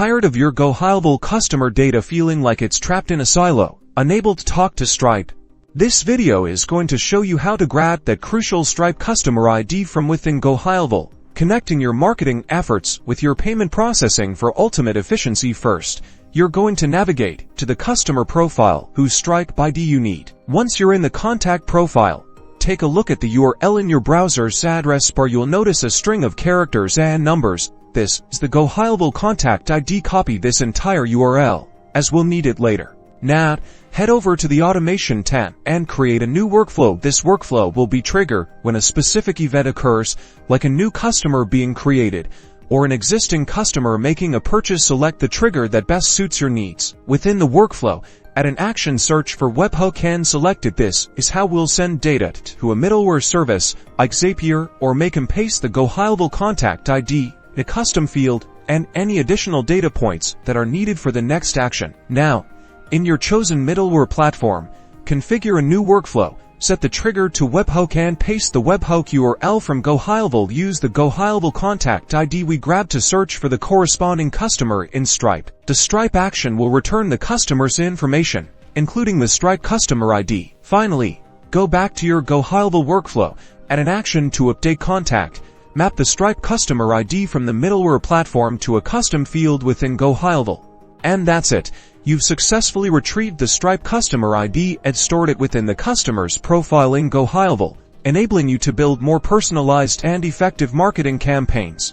Tired of your GoHighLevel customer data feeling like it's trapped in a silo, unable to talk to Stripe? This video is going to show you how to grab that crucial Stripe customer ID from within GoHighLevel, connecting your marketing efforts with your payment processing for ultimate efficiency. First, you're going to navigate to the customer profile whose Stripe ID you need. Once you're in the contact profile, take a look at the URL in your browser's address bar. You'll notice a string of characters and numbers. This is the GoHighLevel contact ID. Copy this entire URL, as we'll need it later. Now, head over to the Automation tab and create a new workflow. This workflow will be triggered when a specific event occurs, like a new customer being created, or an existing customer making a purchase. Select the trigger that best suits your needs. Within the workflow, add an action search for Webhook and select it. This is how we'll send data to a middleware service like Zapier, or make and paste the GoHighLevel contact ID in a custom field and any additional data points that are needed for the next action. Now, in your chosen middleware platform, configure a new workflow. Set the trigger to Webhook and paste the Webhook URL from GoHighLevel. Use the GoHighLevel contact ID we grabbed to search for the corresponding customer in Stripe. The Stripe action will return the customer's information, including the Stripe customer ID. Finally, go back to your GoHighLevel workflow, add an action to update contact. Map the Stripe customer ID from the middleware platform to a custom field within GoHighLevel. And that's it. You've successfully retrieved the Stripe customer ID and stored it within the customer's profile in GoHighLevel, enabling you to build more personalized and effective marketing campaigns.